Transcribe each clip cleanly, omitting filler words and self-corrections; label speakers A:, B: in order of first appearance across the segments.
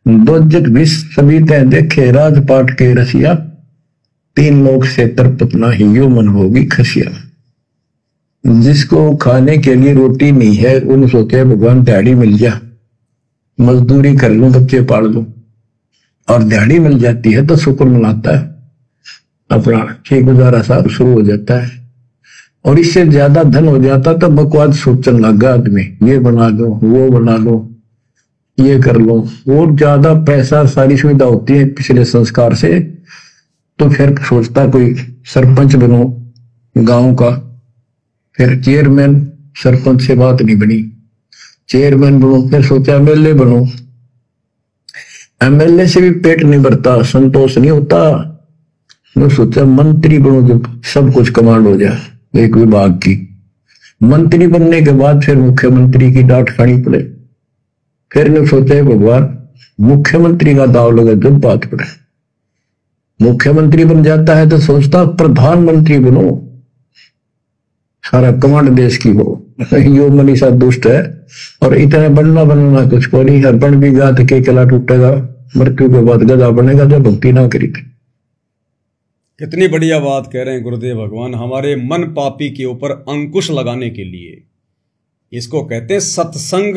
A: दोजक भी सभी तय देखे राजपाट के रसिया, तीन लोग से तरपत ना ही यो मन होगी खसिया। जिसको खाने के लिए रोटी नहीं है उन सोचे भगवान दिहाड़ी मिल जा, मजदूरी कर लूं बच्चे पाल लूं, और दिहाड़ी मिल जाती है तो शुक्र मनाता है, अपना ठीक गुजारा साहब शुरू हो जाता है। और इससे ज्यादा धन हो जाता तो बकवास सोचने लगा आदमी, ये बना लो वो बना लो ये कर लो। और ज्यादा पैसा सारी सुविधा होती है पिछले संस्कार से, तो फिर सोचता कोई सरपंच बनो गांव का, फिर चेयरमैन, सरपंच से बात नहीं बनी, चेयरमैन बनो, फिर सोचा एमएलए बनो, एमएलए से भी पेट नहीं भरता, संतोष नहीं होता, मैं सोचा मंत्री बनो जब सब कुछ कमांड हो जाए एक विभाग की। मंत्री बनने के बाद फिर मुख्यमंत्री की डांट खानी पड़े, फिर ने सोचा भगवान मुख्यमंत्री का दाव लगा जब बात पड़े। मुख्यमंत्री बन जाता है तो सोचता प्रधानमंत्री बनो, सारा कमांड देश की हो। यो मनीषा दुष्ट है, और इतना बनना कुछ को नहीं, हर बन भी गा तो के कला टूटेगा, मृत्यु के बाद गधा बनेगा जब भक्ति ना करी।
B: कितनी बढ़िया बात कह रहे हैं गुरुदेव भगवान, हमारे मन पापी के ऊपर अंकुश लगाने के लिए। इसको कहते हैं सत्संग,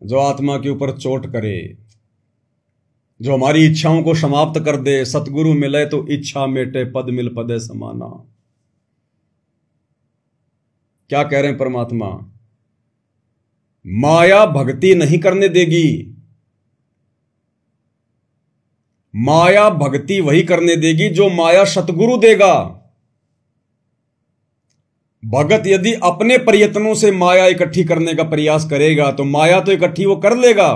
B: जो आत्मा के ऊपर चोट करे, जो हमारी इच्छाओं को समाप्त कर दे। सतगुरु मिले तो इच्छा मेटे, पद मिल पदे समाना। क्या कह रहे हैं परमात्मा? माया भक्ति नहीं करने देगी, माया भक्ति वही करने देगी जो माया सतगुरु देगा। भगत यदि अपने प्रयत्नों से माया इकट्ठी करने का प्रयास करेगा तो माया तो इकट्ठी वो कर लेगा,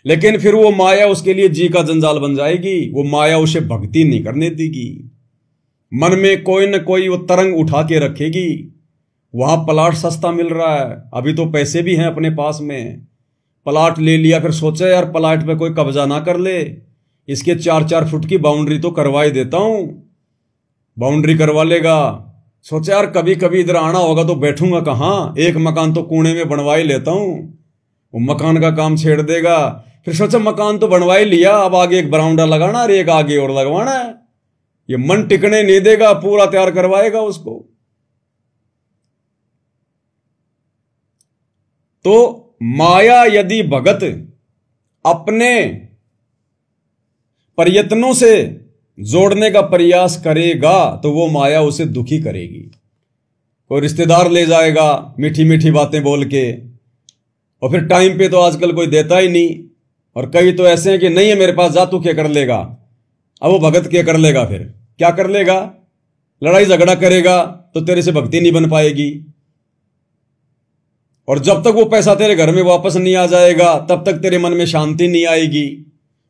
B: लेकिन फिर वो माया उसके लिए जी का जंजाल बन जाएगी। वो माया उसे भक्ति नहीं करने देगी, मन में कोई न कोई वो तरंग उठा के रखेगी। वहां प्लाट सस्ता मिल रहा है, अभी तो पैसे भी हैं अपने पास में, प्लाट ले लिया, फिर सोचा यार प्लाट पे कोई कब्जा ना कर ले, इसके 4-4 फुट की बाउंड्री तो करवा ही देता हूं। बाउंड्री करवा लेगा, सोचा यार कभी कभी इधर आना होगा तो बैठूंगा कहां, एक मकान तो कोने में बनवा ही लेता हूं। वो मकान का काम छेड़ देगा, फिर सोचा मकान तो बनवा ही लिया, अब आगे एक बरामदा लगाना और एक आगे और लगवाना है। ये मन टिकने नहीं देगा, पूरा तैयार करवाएगा उसको। तो माया यदि भगत अपने प्रयत्नों से जोड़ने का प्रयास करेगा तो वो माया उसे दुखी करेगी। कोई रिश्तेदार ले जाएगा मीठी मीठी बातें बोल के, और फिर टाइम पे तो आजकल कोई देता ही नहीं, और कई तो ऐसे हैं कि नहीं है मेरे पास, जा तू क्या कर लेगा। अब वो भगत क्या कर लेगा, फिर क्या कर लेगा, लड़ाई झगड़ा करेगा तो तेरे से भक्ति नहीं बन पाएगी। और जब तक वो पैसा तेरे घर में वापस नहीं आ जाएगा तब तक तेरे मन में शांति नहीं आएगी।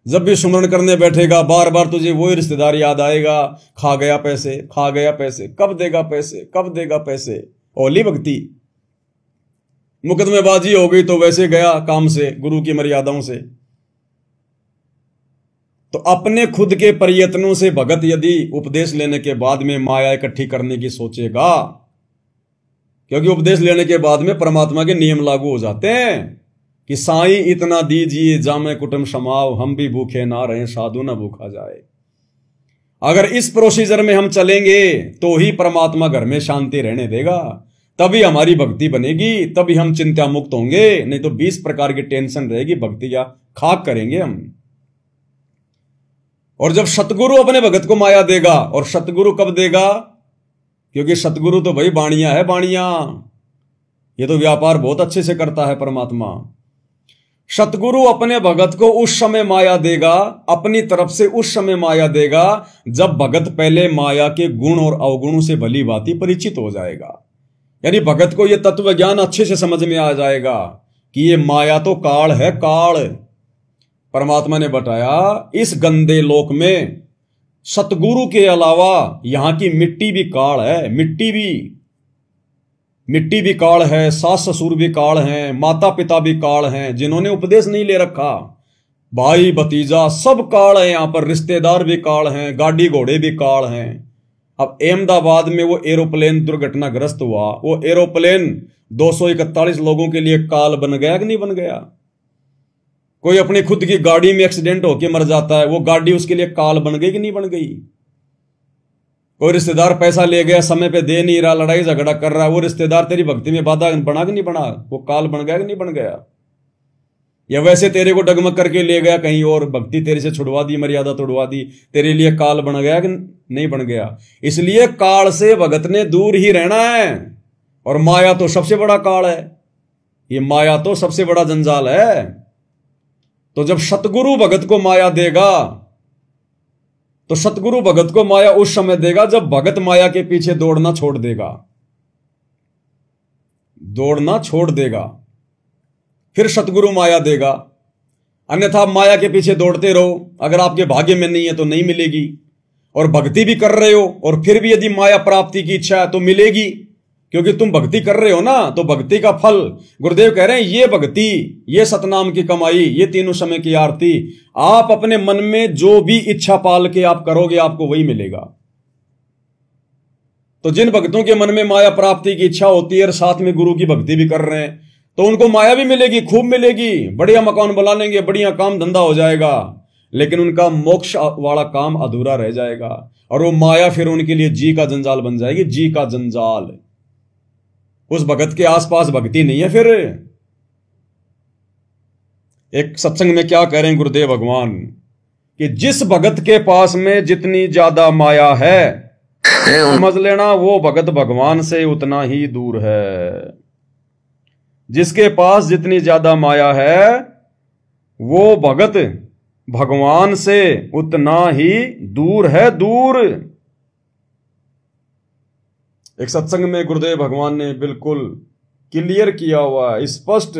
B: जब भी सुमरण करने बैठेगा बार बार तुझे वही रिश्तेदार याद आएगा, खा गया पैसे, खा गया पैसे, कब देगा पैसे, कब देगा पैसे। ओली भक्ति, मुकदमेबाजी हो गई तो वैसे गया काम से, गुरु की मर्यादाओं से। तो अपने खुद के प्रयत्नों से भगत यदि उपदेश लेने के बाद में माया इकट्ठी करने की सोचेगा, क्योंकि उपदेश लेने के बाद में परमात्मा के नियम लागू हो जाते हैं कि साईं इतना दीजिए जामे कुटुंब समाओ, हम भी भूखे ना रहे साधु ना भूखा जाए। अगर इस प्रोसीजर में हम चलेंगे तो ही परमात्मा घर में शांति रहने देगा, तभी हमारी भक्ति बनेगी, तभी हम चिंता मुक्त होंगे। नहीं तो 20 प्रकार की टेंशन रहेगी, भक्ति या खाक करेंगे हम। और जब सतगुरु अपने भगत को माया देगा, और सतगुरु कब देगा, क्योंकि सतगुरु तो भाई बाणिया है, बाणिया, ये तो व्यापार बहुत अच्छे से करता है परमात्मा। सतगुरु अपने भगत को उस समय माया देगा, अपनी तरफ से उस समय माया देगा जब भगत पहले माया के गुण और अवगुणों से भली भांति परिचित हो जाएगा। यानी भगत को यह तत्व ज्ञान अच्छे से समझ में आ जाएगा कि ये माया तो काल है, काल। परमात्मा ने बताया इस गंदे लोक में सतगुरु के अलावा यहां की मिट्टी भी काल है, मिट्टी भी काल है, सास ससुर भी काल हैं, माता पिता भी काल हैं, जिन्होंने उपदेश नहीं ले रखा, भाई भतीजा सब काल है यहां पर, रिश्तेदार भी काल हैं, गाड़ी घोड़े भी काल हैं। अब अहमदाबाद में वो एरोप्लेन दुर्घटनाग्रस्त हुआ, वो एरोप्लेन 241 लोगों के लिए काल बन गया कि नहीं बन गया? कोई अपनी खुद की गाड़ी में एक्सीडेंट होकर मर जाता है, वो गाड़ी उसके लिए काल बन गई कि नहीं बन गई? कोई रिश्तेदार पैसा ले गया, समय पे दे नहीं रहा, लड़ाई झगड़ा कर रहा है, वो रिश्तेदार तेरी भक्ति में बाधा बना कि नहीं बना? वो काल बन गया कि नहीं बन गया? या वैसे तेरे को डगमग करके ले गया कहीं और, भक्ति तेरे से छुड़वा दी, मर्यादा तोड़वा दी, तेरे लिए काल बन गया कि नहीं बन गया? इसलिए काल से भगत ने दूर ही रहना है। और माया तो सबसे बड़ा काल है, ये माया तो सबसे बड़ा जंजाल है। तो जब सतगुरु भगत को माया देगा, तो सतगुरु भगत को माया उस समय देगा जब भगत माया के पीछे दौड़ना छोड़ देगा, दौड़ना छोड़ देगा, फिर सतगुरु माया देगा। अन्यथा माया के पीछे दौड़ते रहो, अगर आपके भाग्य में नहीं है तो नहीं मिलेगी। और भक्ति भी कर रहे हो और फिर भी यदि माया प्राप्ति की इच्छा है तो मिलेगी, क्योंकि तुम भक्ति कर रहे हो ना, तो भक्ति का फल गुरुदेव कह रहे हैं, ये भक्ति, ये सतनाम की कमाई, ये तीनों समय की आरती, आप अपने मन में जो भी इच्छा पाल के आप करोगे आपको वही मिलेगा। तो जिन भक्तों के मन में माया प्राप्ति की इच्छा होती है और साथ में गुरु की भक्ति भी कर रहे हैं, तो उनको माया भी मिलेगी, खूब मिलेगी, बढ़िया मकान बना लेंगे, बढ़िया काम धंधा हो जाएगा, लेकिन उनका मोक्ष वाला काम अधूरा रह जाएगा। और वो माया फिर उनके लिए जी का जंजाल बन जाएगी, जी का जंजाल। उस भगत के आसपास भक्ति नहीं है। फिर एक सत्संग में क्या कह रहे हैं गुरुदेव भगवान कि जिस भगत के पास में जितनी ज्यादा माया है, समझ लेना वो भगत भगवान से उतना ही दूर है। जिसके पास जितनी ज्यादा माया है वो भगत भगवान से उतना ही दूर है, दूर। एक सत्संग में गुरुदेव भगवान ने बिल्कुल क्लियर किया हुआ है, स्पष्ट।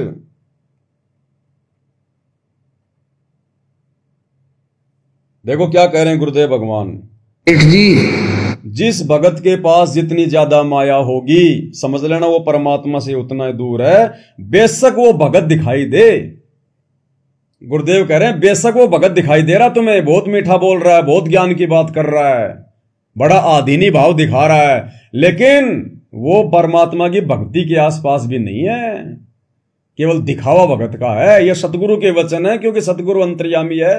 B: देखो क्या कह रहे हैं गुरुदेव भगवान
A: जी,
B: जिस भगत के पास जितनी ज्यादा माया होगी, समझ लेना वो परमात्मा से उतना ही दूर है। बेशक वो भगत दिखाई दे, गुरुदेव कह रहे हैं बेशक वो भगत दिखाई दे रहा तुम्हें, बहुत मीठा बोल रहा है, बहुत ज्ञान की बात कर रहा है, बड़ा आधीनी भाव दिखा रहा है, लेकिन वो परमात्मा की भक्ति के आसपास भी नहीं है, केवल दिखावा भगत का है। यह सतगुरु के वचन है, क्योंकि सतगुरु अंतर्यामी है।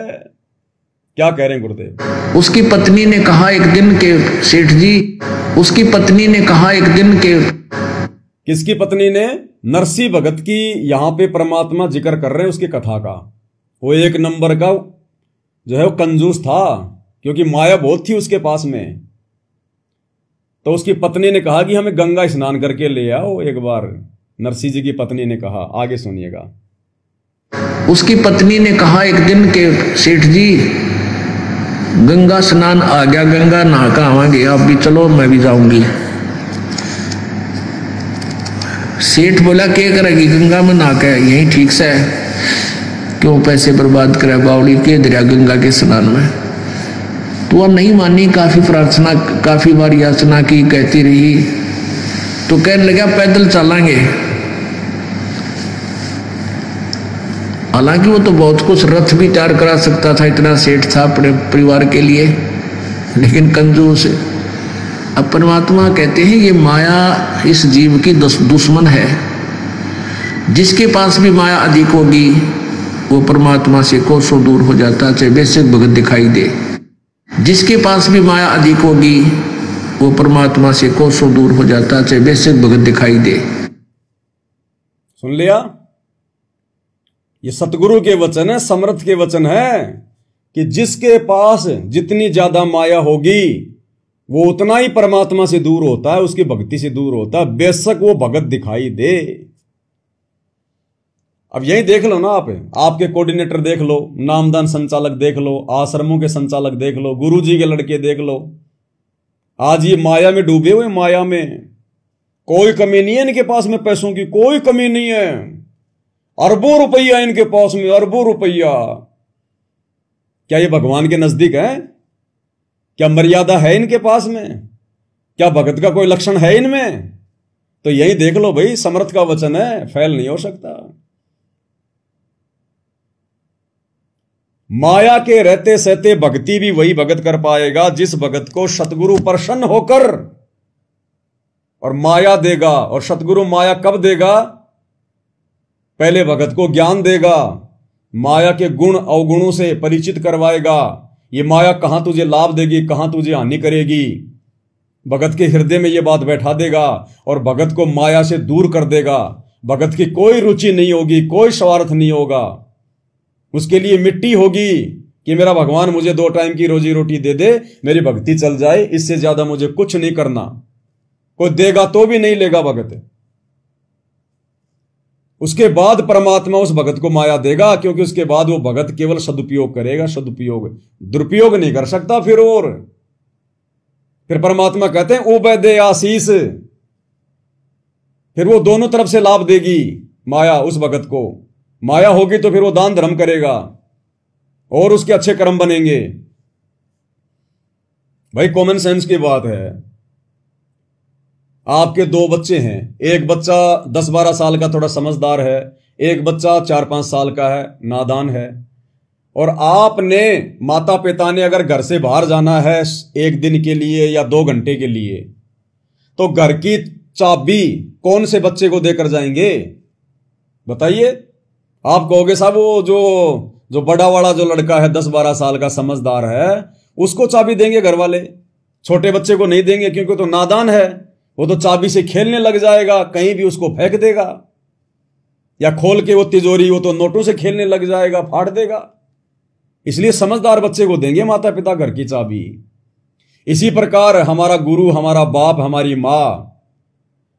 B: क्या कह रहे हैं गुरुदेव?
A: उसकी पत्नी ने कहा एक दिन के, सेठ जी, उसकी पत्नी ने कहा एक दिन के,
B: किसकी पत्नी ने? नरसी भगत की। यहां पे परमात्मा जिक्र कर रहे हैं उसकी कथा का। वो एक नंबर का जो है वो कंजूस था, क्योंकि माया बहुत थी उसके पास में। तो उसकी पत्नी ने कहा कि हमें गंगा स्नान करके ले आओ एक बार। नरसी जी की पत्नी ने कहा, आगे सुनिएगा।
A: उसकी पत्नी ने कहा एक दिन के, सेठ जी गंगा स्नान आ गया, गंगा नहा के आवांगे, आप भी चलो, मैं भी जाऊंगी। सेठ बोला क्या करेगी गंगा में नहा के, यही ठीक से है, क्यों पैसे बर्बाद करे बावड़ी के दरिया गंगा के स्नान में। तो वह नहीं मानी, काफी प्रार्थना, काफी बार याचना की, कहती रही, तो कहने लगा पैदल चलेंगे। हालांकि वो तो बहुत कुछ रथ भी तैयार करा सकता था, इतना सेठ था अपने परिवार के लिए, लेकिन कंजूस। अब परमात्मा कहते हैं ये माया इस जीव की दुश्मन है। जिसके पास भी माया अधिक होगी वो परमात्मा से कोसों दूर हो जाता, चाहे बेशक भगत दिखाई दे। जिसके पास भी माया अधिक होगी वो परमात्मा से कोसों दूर हो जाता, चाहे बेशक भगत दिखाई दे।
B: सुन लिया? ये सतगुरु के वचन है, समर्थ के वचन है कि जिसके पास जितनी ज्यादा माया होगी वो उतना ही परमात्मा से दूर होता है, उसकी भक्ति से दूर होता है, बेशक वो भगत दिखाई दे। अब यही देख लो ना, आपके कोऑर्डिनेटर देख लो, नामदान संचालक देख लो, आश्रमों के संचालक देख लो, गुरुजी के लड़के देख लो, आज ये माया में डूबे हुए। माया में कोई कमी नहीं है इनके पास में, पैसों की कोई कमी नहीं है, अरबों रुपया इनके पास में, अरबों रुपया। क्या ये भगवान के नजदीक है? क्या मर्यादा है इनके पास में? क्या भगत का कोई लक्षण है इनमें? तो यही देख लो भाई, समर्थ का वचन है, फैल नहीं हो सकता। माया के रहते सहते भक्ति भी वही भगत कर पाएगा जिस भगत को सतगुरु प्रसन्न होकर और माया देगा। और सतगुरु माया कब देगा? पहले भगत को ज्ञान देगा, माया के गुण अवगुणों से परिचित करवाएगा। ये माया कहां तुझे लाभ देगी, कहां तुझे हानि करेगी, भगत के हृदय में ये बात बैठा देगा और भगत को माया से दूर कर देगा। भगत की कोई रुचि नहीं होगी, कोई स्वार्थ नहीं होगा। उसके लिए मिट्टी होगी कि मेरा भगवान मुझे 2 टाइम की रोजी रोटी दे दे, मेरी भक्ति चल जाए, इससे ज्यादा मुझे कुछ नहीं करना। कोई देगा तो भी नहीं लेगा भगत। उसके बाद परमात्मा उस भगत को माया देगा, क्योंकि उसके बाद वो भगत केवल सदुपयोग करेगा, सदुपयोग, दुरुपयोग नहीं कर सकता। फिर परमात्मा कहते हैं उबे दे आशीष। फिर वो दोनों तरफ से लाभ देगी माया उस भगत को। माया होगी तो फिर वो दान धर्म करेगा और उसके अच्छे कर्म बनेंगे। भाई कॉमन सेंस की बात है। आपके 2 बच्चे हैं, एक बच्चा 10-12 साल का थोड़ा समझदार है, एक बच्चा 4-5 साल का है, नादान है। और आपने माता पिता ने अगर घर से बाहर जाना है 1 दिन के लिए या 2 घंटे के लिए, तो घर की चाबी कौन से बच्चे को देकर जाएंगे बताइए? आप कहोगे साहब वो जो बड़ा वाला जो लड़का है 10-12 साल का समझदार है उसको चाबी देंगे घर वाले, छोटे बच्चे को नहीं देंगे, क्योंकि तो नादान है, वो तो चाबी से खेलने लग जाएगा, कहीं भी उसको फेंक देगा, या खोल के वो तिजोरी वो तो नोटों से खेलने लग जाएगा, फाड़ देगा। इसलिए समझदार बच्चे को देंगे माता पिता घर की चाबी। इसी प्रकार हमारा गुरु, हमारा बाप, हमारी मां,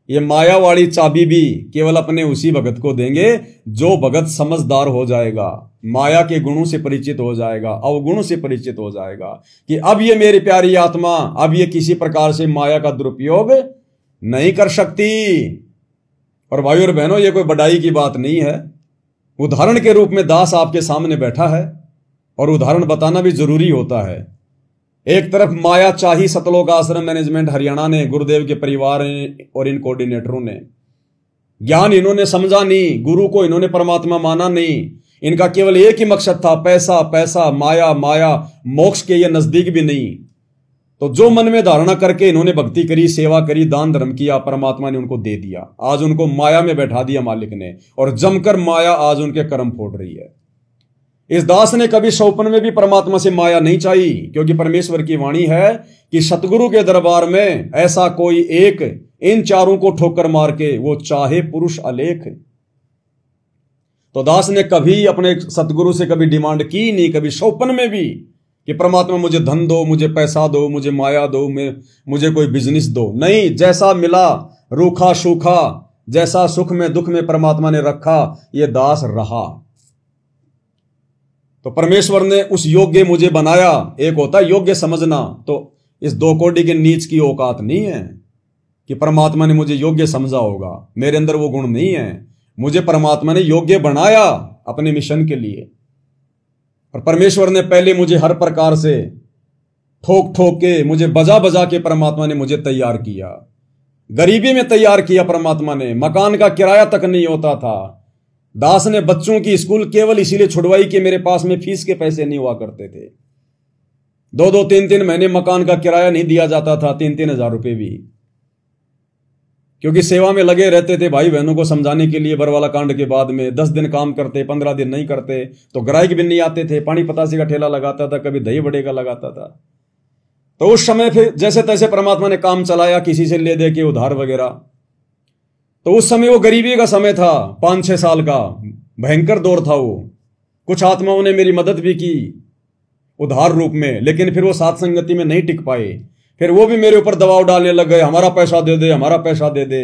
B: ये माया वाली चाबी भी केवल अपने उसी भगत को देंगे जो भगत समझदार हो जाएगा, माया के गुणों से परिचित हो जाएगा, अवगुणों से परिचित हो जाएगा कि अब ये मेरी प्यारी आत्मा, अब ये किसी प्रकार से माया का दुरुपयोग नहीं कर सकती। और भाइयों और बहनों, ये कोई बड़ाई की बात नहीं है। उदाहरण के रूप में दास आपके सामने बैठा है और उदाहरण बताना भी जरूरी होता है। एक तरफ माया चाही सतलोक आश्रम मैनेजमेंट हरियाणा ने, गुरुदेव के परिवार ने और इन कोऑर्डिनेटरों ने ज्ञान इन्होंने समझा नहीं, गुरु को इन्होंने परमात्मा माना नहीं, इनका केवल एक ही मकसद था पैसा पैसा, माया माया, मोक्ष के ये नजदीक भी नहीं। तो जो मन में धारणा करके इन्होंने भक्ति करी, सेवा करी, दान धर्म किया, परमात्मा ने उनको दे दिया। आज उनको माया में बैठा दिया मालिक ने, और जमकर माया आज उनके कर्म फोड़ रही है। इस दास ने कभी सौपन में भी परमात्मा से माया नहीं चाही, क्योंकि परमेश्वर की वाणी है कि सतगुरु के दरबार में ऐसा कोई एक इन चारों को ठोकर मार के वो चाहे पुरुष अलेख। तो दास ने कभी अपने सतगुरु से कभी डिमांड की नहीं, कभी सौपन में भी, कि परमात्मा मुझे धन दो, मुझे पैसा दो, मुझे माया दो, मुझे कोई बिजनेस दो। नहीं, जैसा मिला रूखा सूखा, जैसा सुख में दुख में परमात्मा ने रखा, ये दास रहा। तो परमेश्वर ने उस योग्य मुझे बनाया। एक होता है योग्य समझना, तो इस 2 कोटि के नीच की औकात नहीं है कि परमात्मा ने मुझे योग्य समझा होगा, मेरे अंदर वो गुण नहीं है। मुझे परमात्मा ने योग्य बनाया अपने मिशन के लिए, और परमेश्वर ने पहले मुझे हर प्रकार से ठोक ठोक के, मुझे बजा बजा के परमात्मा ने मुझे तैयार किया। गरीबी में तैयार किया परमात्मा ने, मकान का किराया तक नहीं होता था। दास ने बच्चों की स्कूल केवल इसीलिए छुड़वाई कि मेरे पास में फीस के पैसे नहीं हुआ करते थे। 2-2, 3-3 महीने मकान का किराया नहीं दिया जाता था, 3-3 हजार रुपए भी, क्योंकि सेवा में लगे रहते थे भाई बहनों को समझाने के लिए। बरवाला कांड के बाद में 10 दिन काम करते, 15 दिन नहीं करते तो ग्राहक भी नहीं आते थे। पानी पतासे का ठेला लगाता था, कभी दही बड़े का लगाता था। तो उस समय फिर जैसे तैसे परमात्मा ने काम चलाया, किसी से ले दे के उधार वगैरह। तो उस समय वो गरीबी का समय था, 5-6 साल का भयंकर दौर था वो। कुछ आत्माओं ने मेरी मदद भी की उधार रूप में, लेकिन फिर वो साथ संगति में नहीं टिक पाए। फिर वो भी मेरे ऊपर दबाव डालने लग गए, हमारा पैसा दे दे, हमारा पैसा दे दे।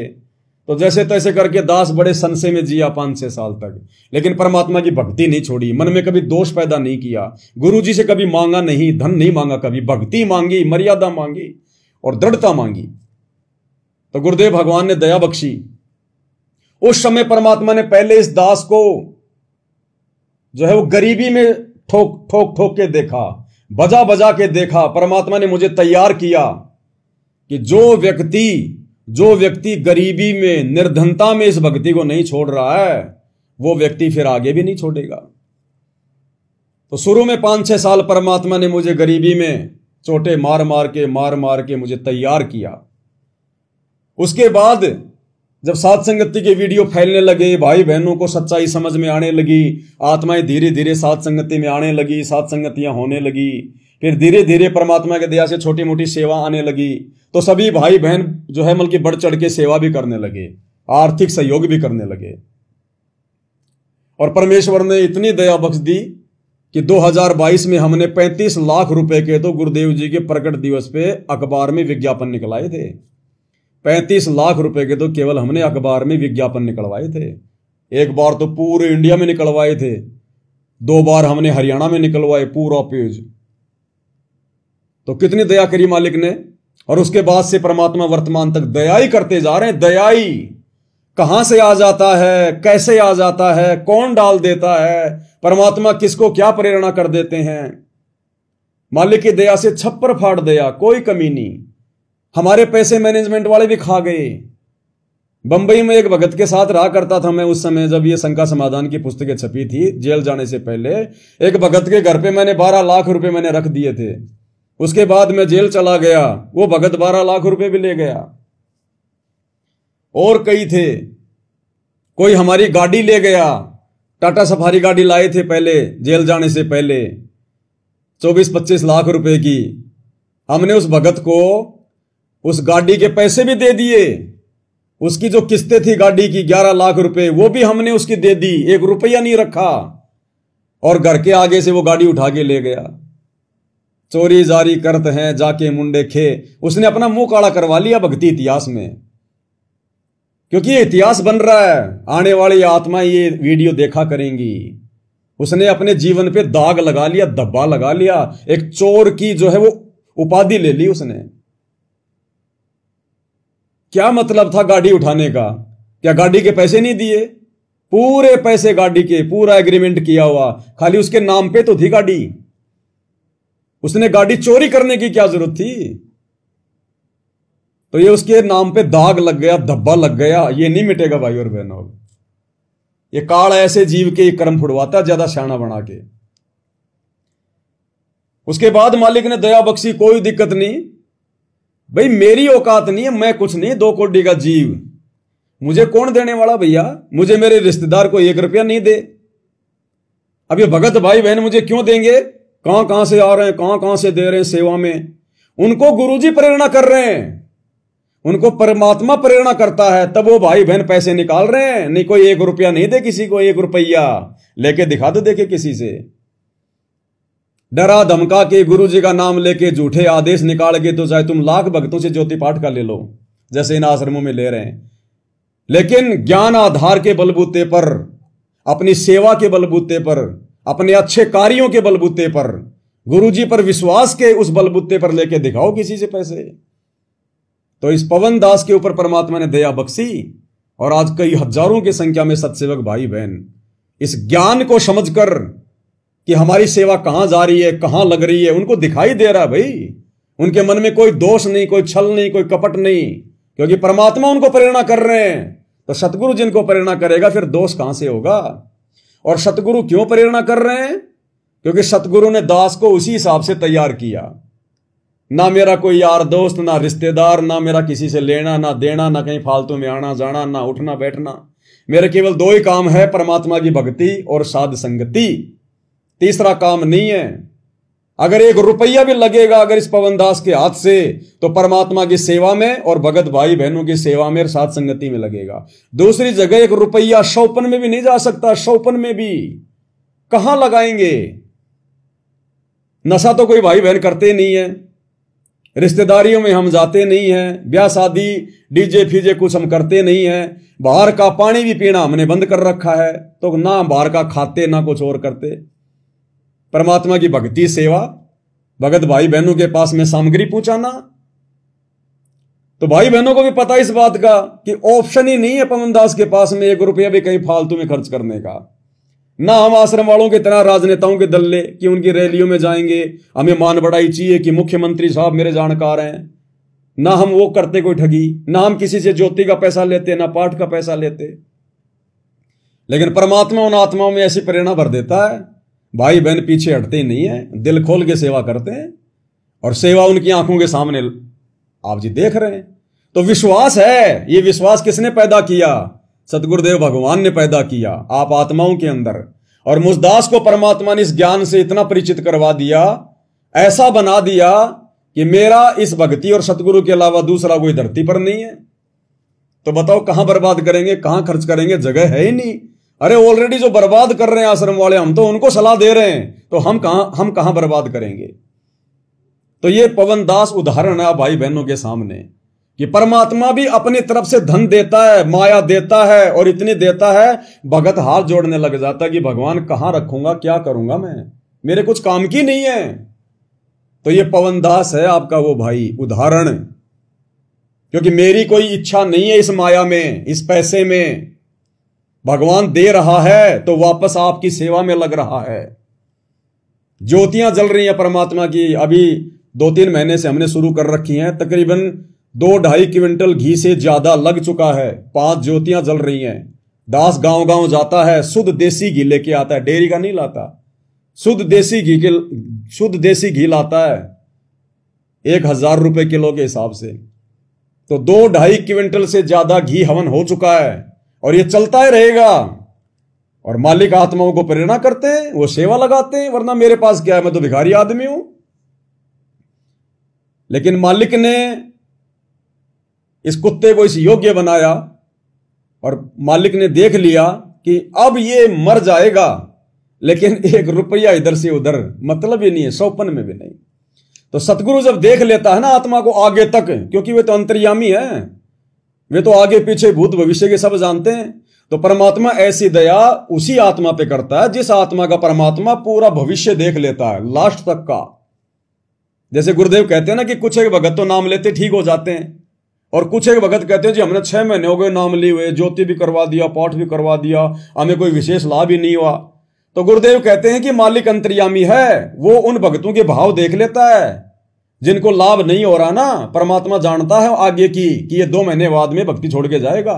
B: तो जैसे तैसे करके दास बड़े संशय में जिया 5-6 साल तक, लेकिन परमात्मा की भक्ति नहीं छोड़ी। मन में कभी दोष पैदा नहीं किया, गुरु जी से कभी मांगा नहीं, धन नहीं मांगा, कभी भक्ति मांगी, मर्यादा मांगी और दृढ़ता मांगी। तो गुरुदेव भगवान ने दया बख्शी। उस समय परमात्मा ने पहले इस दास को जो है वो गरीबी में ठोक ठोक ठोक के देखा, बजा बजा के देखा। परमात्मा ने मुझे तैयार किया कि जो व्यक्ति गरीबी में, निर्धनता में इस भक्ति को नहीं छोड़ रहा है, वो व्यक्ति फिर आगे भी नहीं छोड़ेगा। तो शुरू में 5-6 साल परमात्मा ने मुझे गरीबी में चोटे मार मार के मुझे तैयार किया। उसके बाद जब साथ संगति के वीडियो फैलने लगे, भाई बहनों को सच्चाई समझ में आने लगी, आत्माएं धीरे धीरे साथ संगति में आने लगी, साथ संगतियां होने लगी, फिर धीरे धीरे परमात्मा के दया से छोटी मोटी सेवा आने लगी, तो सभी भाई बहन जो है बल्कि बढ़ चढ़ के सेवा भी करने लगे, आर्थिक सहयोग भी करने लगे। और परमेश्वर ने इतनी दया बख्श दी कि 2022 में हमने 35 लाख रुपए के तो गुरुदेव जी के प्रकट दिवस पे अखबार में विज्ञापन निकलवाए थे। 35 लाख रुपए के तो केवल हमने अखबार में विज्ञापन निकलवाए थे। एक बार तो पूरे इंडिया में निकलवाए थे, 2 बार हमने हरियाणा में निकलवाए पूरा पेज। तो कितनी दया करी मालिक ने। और उसके बाद से परमात्मा वर्तमान तक दया ही करते जा रहे हैं। दया ही कहां से आ जाता है, कैसे आ जाता है, कौन डाल देता है, परमात्मा किसको क्या प्रेरणा कर देते हैं, मालिक की दया से छप्पर फाड़ दया, कोई कमी नहीं। हमारे पैसे मैनेजमेंट वाले भी खा गए। बंबई में एक भगत के साथ रहा करता था मैं उस समय, जब ये शंका समाधान की पुस्तकें छपी थी जेल जाने से पहले। एक भगत के घर पे मैंने 12 लाख रुपए मैंने रख दिए थे। उसके बाद मैं जेल चला गया, वो भगत 12 लाख रुपए भी ले गया। और कई थे, कोई हमारी गाड़ी ले गया, टाटा सफारी गाड़ी लाए थे पहले जेल जाने से पहले 24-25 लाख रुपए की। हमने उस भगत को उस गाड़ी के पैसे भी दे दिए। उसकी जो किस्तें थी गाड़ी की 11 लाख रुपए, वो भी हमने उसकी दे दी, 1 रुपया नहीं रखा। और घर के आगे से वो गाड़ी उठा के ले गया। चोरी जारी करत हैं जाके मुंडे खे, उसने अपना मुंह काला करवा लिया भक्ति इतिहास में, क्योंकि ये इतिहास बन रहा है। आने वाली आत्मा ये वीडियो देखा करेंगी। उसने अपने जीवन पे दाग लगा लिया, धब्बा लगा लिया, एक चोर की जो है वो उपाधि ले ली उसने। क्या मतलब था गाड़ी उठाने का? क्या गाड़ी के पैसे नहीं दिए? पूरे पैसे गाड़ी के, पूरा एग्रीमेंट किया हुआ, खाली उसके नाम पे तो थी गाड़ी। उसने गाड़ी चोरी करने की क्या जरूरत थी? तो ये उसके नाम पे दाग लग गया, धब्बा लग गया, ये नहीं मिटेगा भाई और बहनों। ये काल ऐसे जीव के कर्म फुड़वाता ज्यादा शाना बना के। उसके बाद मालिक ने दया बख्शी, कोई दिक्कत नहीं भाई, मेरी औकात नहीं है, मैं कुछ नहीं, 2 कोटी का जीव, मुझे कौन देने वाला भैया? मुझे मेरे रिश्तेदार को 1 रुपया नहीं दे। अब ये भगत भाई बहन मुझे क्यों देंगे? कहां कहां से आ रहे हैं, कहां कहां से दे रहे हैं सेवा में। उनको गुरुजी प्रेरणा कर रहे हैं, उनको परमात्मा प्रेरणा करता है, तब वो भाई बहन पैसे निकाल रहे हैं। नहीं कोई 1 रुपया नहीं दे किसी को, 1 रुपया लेके दिखा दो देखे किसी से। डरा धमका के गुरुजी का नाम लेके झूठे आदेश निकाल के, तो चाहे तुम लाख भक्तों से ज्योति पाठ का ले लो, जैसे इन आश्रमों में ले रहे हैं। लेकिन ज्ञान आधार के बलबूते पर, अपनी सेवा के बलबूते पर, अपने अच्छे कार्यों के बलबूते पर, गुरुजी पर विश्वास के उस बलबूते पर लेके दिखाओ किसी से पैसे। तो इस पवन दास के ऊपर परमात्मा ने दया बख्शी, और आज कई हजारों की संख्या में सत्सेवक भाई बहन इस ज्ञान को समझकर कि हमारी सेवा कहां जा रही है, कहां लग रही है, उनको दिखाई दे रहा है भाई। उनके मन में कोई दोष नहीं, कोई छल नहीं, कोई कपट नहीं, क्योंकि परमात्मा उनको प्रेरणा कर रहे हैं। तो सतगुरु जिनको प्रेरणा करेगा फिर दोष कहां से होगा? और सतगुरु क्यों प्रेरणा कर रहे हैं? क्योंकि सतगुरु ने दास को उसी हिसाब से तैयार किया। ना मेरा कोई यार दोस्त, ना रिश्तेदार, ना मेरा किसी से लेना ना देना, ना कहीं फालतू में आना जाना, ना उठना बैठना। मेरे केवल 2 ही काम है, परमात्मा की भक्ति और साध संगति। तीसरा काम नहीं है। अगर 1 रुपया भी लगेगा अगर इस पवन दास के हाथ से, तो परमात्मा की सेवा में और भगत भाई बहनों की सेवा में और साध संगति में लगेगा। दूसरी जगह 1 रुपया शौपन में भी नहीं जा सकता। शौपन में भी कहां लगाएंगे? नशा तो कोई भाई बहन करते नहीं है, रिश्तेदारियों में हम जाते नहीं हैं, ब्याह शादी डीजे फीजे कुछ हम करते नहीं हैं, बाहर का पानी भी पीना हमने बंद कर रखा है, तो ना बाहर का खाते ना कुछ और करते। परमात्मा की भक्ति सेवा, भगत भाई बहनों के पास में सामग्री पहुंचाना। तो भाई बहनों को भी पता इस बात का कि ऑप्शन ही नहीं है पवन दास के पास में 1 रुपया भी कहीं फालतू में खर्च करने का। ना हम आश्रम वालों की तरह राजनेताओं के दल्ले कि उनकी रैलियों में जाएंगे, हमें मान बढ़ाई चाहिए कि मुख्यमंत्री साहब मेरे जानकार हैं। ना हम वो करते कोई ठगी, ना हम किसी से ज्योति का पैसा लेते, ना पाठ का पैसा लेते। लेकिन परमात्मा उन आत्माओं में ऐसी प्रेरणा भर देता है, भाई बहन पीछे हटते ही नहीं है, दिल खोल के सेवा करते हैं, और सेवा उनकी आंखों के सामने आप जी देख रहे हैं। तो विश्वास है, ये विश्वास किसने पैदा किया? सतगुरुदेव भगवान ने पैदा किया आप आत्माओं के अंदर। और मुझदास को परमात्मा ने इस ज्ञान से इतना परिचित करवा दिया, ऐसा बना दिया कि मेरा इस भक्ति और सतगुरु के अलावा दूसरा कोई धरती पर नहीं है। तो बताओ कहां बर्बाद करेंगे, कहां खर्च करेंगे? जगह है ही नहीं। अरे ऑलरेडी जो बर्बाद कर रहे हैं आश्रम वाले, हम तो उनको सलाह दे रहे हैं, तो हम कहां बर्बाद करेंगे? तो ये पवन दास उदाहरण है भाई बहनों के सामने कि परमात्मा भी अपनी तरफ से धन देता है, माया देता है, और इतनी देता है भगत हाथ जोड़ने लग जाता है कि भगवान कहां रखूंगा, क्या करूंगा मैं, मेरे कुछ काम की नहीं है। तो ये पवन दास है आपका वो भाई उदाहरण, क्योंकि मेरी कोई इच्छा नहीं है इस माया में, इस पैसे में। भगवान दे रहा है तो वापस आपकी सेवा में लग रहा है। ज्योतियां जल रही हैं परमात्मा की, अभी 2-3 महीने से हमने शुरू कर रखी हैं, तकरीबन 2-2.5 क्विंटल घी से ज्यादा लग चुका है। 5 ज्योतियां जल रही हैं। दास गांव गांव जाता है, शुद्ध देसी घी लेके आता है, डेयरी का नहीं लाता, शुद्ध देसी घी लाता है 1000 रुपए किलो के हिसाब से। तो 2-2.5 क्विंटल से ज्यादा घी हवन हो चुका है, और ये चलता ही रहेगा। और मालिक आत्माओं को प्रेरणा करते हैं, वो सेवा लगाते हैं, वरना मेरे पास क्या है, मैं तो भिखारी आदमी हूं। लेकिन मालिक ने इस कुत्ते को इस योग्य बनाया, और मालिक ने देख लिया कि अब ये मर जाएगा, लेकिन 1 रुपया इधर से उधर मतलब ही नहीं है, 100 में भी नहीं। तो सतगुरु जब देख लेता है ना आत्मा को आगे तक, क्योंकि वे तो अंतर्यामी है, वे तो आगे पीछे भूत भविष्य के सब जानते हैं, तो परमात्मा ऐसी दया उसी आत्मा पे करता है जिस आत्मा का परमात्मा पूरा भविष्य देख लेता है, लास्ट तक का। जैसे गुरुदेव कहते हैं ना कि कुछ एक भगत तो नाम लेते ठीक हो जाते हैं, और कुछ एक भगत कहते हैं जी हमने 6 महीने हो गए नाम लिए हुए, ज्योति भी करवा दिया, पाठ भी करवा दिया, हमें कोई विशेष लाभ ही नहीं हुआ। तो गुरुदेव कहते हैं कि मालिक अंतर्यामी है, वो उन भक्तों के भाव देख लेता है जिनको लाभ नहीं हो रहा ना। परमात्मा जानता है आगे की कि ये 2 महीने बाद में भक्ति छोड़ के जाएगा,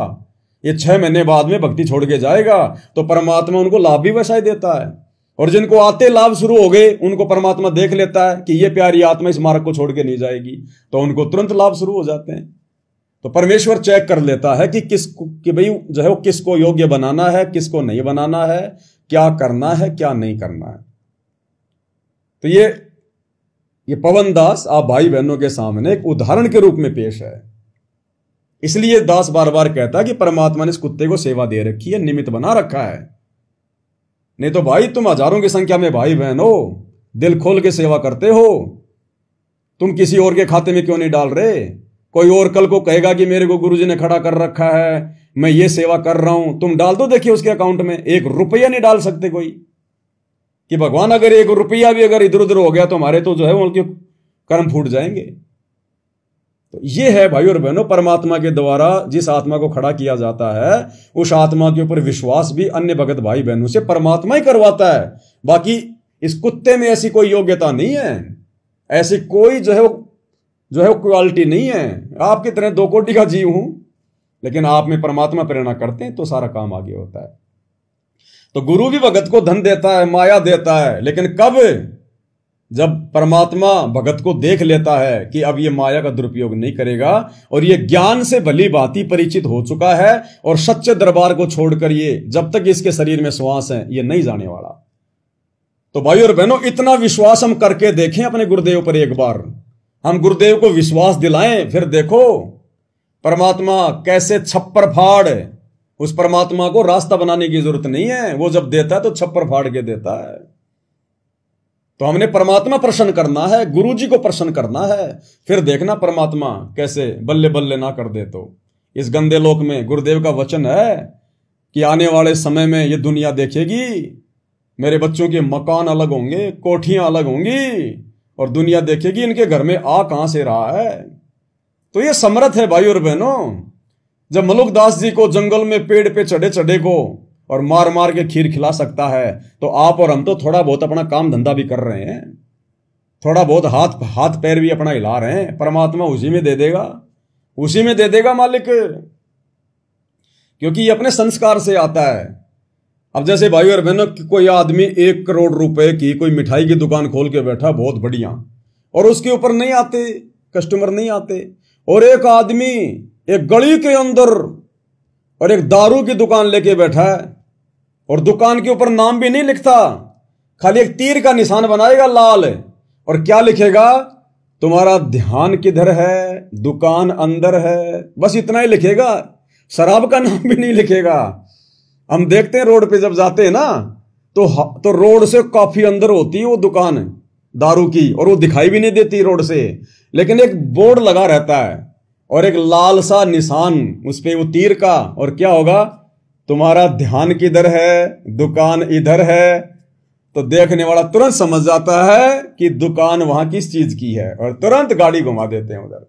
B: ये 6 महीने बाद में भक्ति छोड़ के जाएगा, तो परमात्मा उनको लाभ भी वैसा ही देता है। और जिनको आते लाभ शुरू हो गए उनको परमात्मा देख लेता है कि ये प्यारी आत्मा इस मार्ग को छोड़ के नहीं जाएगी, तो उनको तुरंत लाभ शुरू हो जाते हैं। तो परमेश्वर चेक कर लेता है कि भाई जो है वो किसको योग्य बनाना है, किसको नहीं बनाना है, क्या करना है, क्या नहीं करना है। तो ये पवन दास आप भाई बहनों के सामने एक उदाहरण के रूप में पेश है। इसलिए दास बार बार कहता है कि परमात्मा ने इस कुत्ते को सेवा दे रखी है, निमित्त बना रखा है। नहीं तो भाई तुम हजारों की संख्या में भाई बहन हो, दिल खोल के सेवा करते हो, तुम किसी और के खाते में क्यों नहीं डाल रहे? कोई और कल को कहेगा कि मेरे को गुरुजी ने खड़ा कर रखा है, मैं ये सेवा कर रहा हूं, तुम डाल दो, देखिए उसके अकाउंट में 1 रुपया नहीं डाल सकते कोई, कि भगवान अगर 1 रुपया भी अगर इधर उधर हो गया तो हमारे तो जो है उनके कर्म फूट जाएंगे। तो ये है भाई और बहनों परमात्मा के द्वारा जिस आत्मा को खड़ा किया जाता है, उस आत्मा के ऊपर विश्वास भी अन्य भगत भाई बहनों से परमात्मा ही करवाता है। बाकी इस कुत्ते में ऐसी कोई योग्यता नहीं है, ऐसी कोई जो है क्वालिटी नहीं है। आपकी तरह 2 कोटि का जीव हूं, लेकिन आप में परमात्मा प्रेरणा करते हैं तो सारा काम आगे होता है। तो गुरु भी भगत को धन देता है, माया देता है, लेकिन कब? जब परमात्मा भगत को देख लेता है कि अब ये माया का दुरुपयोग नहीं करेगा, और ये ज्ञान से भली भांति परिचित हो चुका है, और सच्चे दरबार को छोड़कर ये जब तक इसके शरीर में श्वास है ये नहीं जाने वाला। तो भाई और बहनों इतना विश्वास हम करके देखें अपने गुरुदेव पर, एक बार हम गुरुदेव को विश्वास दिलाएं, फिर देखो परमात्मा कैसे छप्पर फाड़। उस परमात्मा को रास्ता बनाने की जरूरत नहीं है, वो जब देता है तो छप्पर फाड़ के देता है। तो हमने परमात्मा प्रसन्न करना है, गुरु जी को प्रसन्न करना है, फिर देखना परमात्मा कैसे बल्ले बल्ले ना कर दे। तो इस गंदे लोक में गुरुदेव का वचन है कि आने वाले समय में ये दुनिया देखेगी, मेरे बच्चों के मकान अलग होंगे, कोठियां अलग होंगी, और दुनिया देखेगी इनके घर में आ कहां से रहा है। तो ये समर्थ है भाई और बहनों। जब मलुकदास जी को जंगल में पेड़ पे चढ़े को और मार मार के खीर खिला सकता है, तो आप और हम तो थोड़ा बहुत अपना काम धंधा भी कर रहे हैं, थोड़ा बहुत हाथ पैर भी अपना हिला रहे हैं। परमात्मा उसी में दे देगा मालिक, क्योंकि ये अपने संस्कार से आता है। अब जैसे भाई और बहनों कोई आदमी 1 करोड़ रुपए की कोई मिठाई की दुकान खोल के बैठा, बहुत बढ़िया, और उसके ऊपर नहीं आते कस्टमर नहीं आते, और एक आदमी एक गली के अंदर और एक दारू की दुकान लेके बैठा है, और दुकान के ऊपर नाम भी नहीं लिखता, खाली एक तीर का निशान बनाएगा लाल, और क्या लिखेगा, तुम्हारा ध्यान किधर है, दुकान अंदर है, बस इतना ही लिखेगा, शराब का नाम भी नहीं लिखेगा। हम देखते हैं रोड पे जब जाते हैं ना, तो रोड से काफी अंदर होती है वो दुकान दारू की, और वो दिखाई भी नहीं देती रोड से, लेकिन एक बोर्ड लगा रहता है और एक लाल सा निशान उस पे वो तीर का, और क्या होगा, तुम्हारा ध्यान किधर है, दुकान इधर है। तो देखने वाला तुरंत समझ जाता है कि दुकान वहां किस चीज की है, और तुरंत गाड़ी घुमा देते हैं उधर।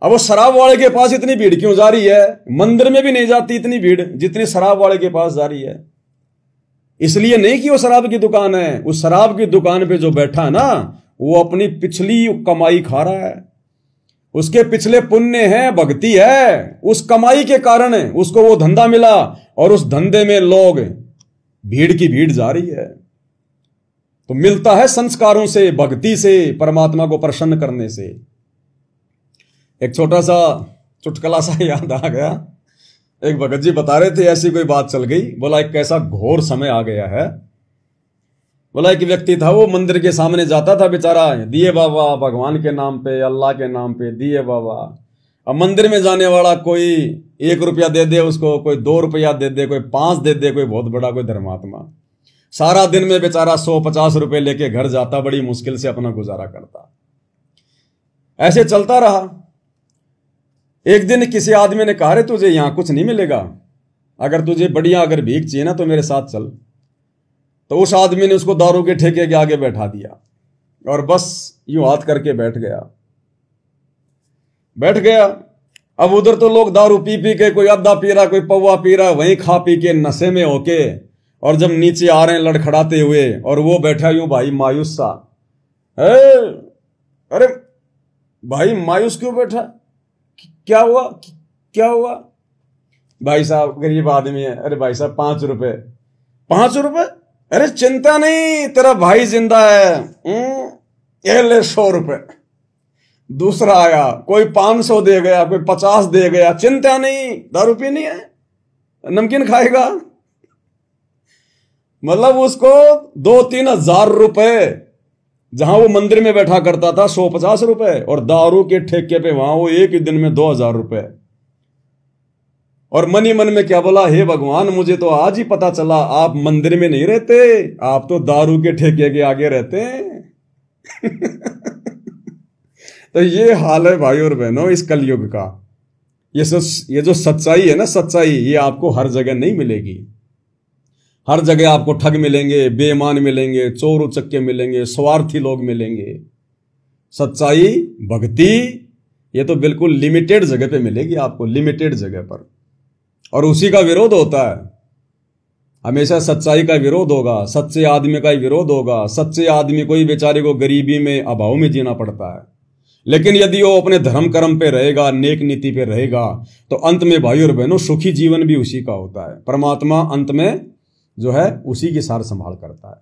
B: अब वो शराब वाले के पास इतनी भीड़ क्यों जा रही है, मंदिर में भी नहीं जाती इतनी भीड़ जितनी शराब वाले के पास जा रही है। इसलिए नहीं कि वो शराब की दुकान है, उस शराब की दुकान पे जो बैठा है ना, वो अपनी पिछली कमाई खा रहा है, उसके पिछले पुण्य है, भक्ति है, उस कमाई के कारण उसको वो धंधा मिला, और उस धंधे में लोग भीड़ की भीड़ जा रही है। तो मिलता है संस्कारों से, भक्ति से, परमात्मा को प्रसन्न करने से। एक छोटा सा चुटकुला सा याद आ गया। एक भगत जी बता रहे थे, ऐसी कोई बात चल गई, बोला एक कैसा घोर समय आ गया है। बोला एक व्यक्ति था, वो मंदिर के सामने जाता था बेचारा, दिए बाबा भगवान के नाम पे, अल्लाह के नाम पे दिए बाबा। अब मंदिर में जाने वाला कोई 1 रुपया दे दे उसको, कोई 2 रुपया दे दे, कोई 5 दे दे, कोई बहुत बड़ा कोई धर्मात्मा। सारा दिन में बेचारा 100-50 रुपए लेके घर जाता, बड़ी मुश्किल से अपना गुजारा करता। ऐसे चलता रहा। एक दिन किसी आदमी ने कहा, रे तुझे यहां कुछ नहीं मिलेगा, अगर तुझे बढ़िया अगर भीख चाहिए ना तो मेरे साथ चल। तो उस आदमी ने उसको दारू के ठेके के आगे बैठा दिया, और बस यूं हाथ करके बैठ गया। अब उधर तो लोग दारू पी पी के, कोई अद्धा पी रहा, कोई पौवा पी रहा, वहीं खा पी के नशे में होके, और जब नीचे आ रहे हैं लड़खड़ाते हुए, और वो बैठा यूं भाई मायूस सा। अरे भाई मायूस क्यों बैठा, क्या हुआ? भाई साहब गरीब आदमी है। अरे भाई साहब 5 रुपए। 5 रुपए? अरे चिंता नहीं, तेरा भाई जिंदा है, ये ले 100 रुपए। दूसरा आया, कोई 500 दे गया, कोई 50 दे गया, चिंता नहीं, दारू पीनी है, नमकीन खाएगा। मतलब उसको 2-3 हजार रुपए, जहां वो मंदिर में बैठा करता था 150 रुपए, और दारू के ठेके पे वहां वो एक ही दिन में 2000 रुपए। और मन ही मन में क्या बोला, हे भगवान मुझे तो आज ही पता चला आप मंदिर में नहीं रहते, आप तो दारू के ठेके के आगे रहते हैं। तो ये हाल है भाई और बहनों इस कलयुग का। ये जो सच्चाई है ना, सच्चाई ये आपको हर जगह नहीं मिलेगी। हर जगह आपको ठग मिलेंगे, बेईमान मिलेंगे, चोर उचक्के मिलेंगे, स्वार्थी लोग मिलेंगे। सच्चाई, भक्ति ये तो बिल्कुल लिमिटेड जगह पे मिलेगी आपको, लिमिटेड जगह पर। और उसी का विरोध होता है, हमेशा सच्चाई का विरोध होगा, सच्चे आदमी का ही विरोध होगा। सच्चे आदमी को ही बेचारे को गरीबी में, अभाव में जीना पड़ता है। लेकिन यदि वो अपने धर्म कर्म पे रहेगा, नेक नीति पे रहेगा, तो अंत में भाई और बहनों सुखी जीवन भी उसी का होता है। परमात्मा अंत में जो है उसी की सार संभाल करता है।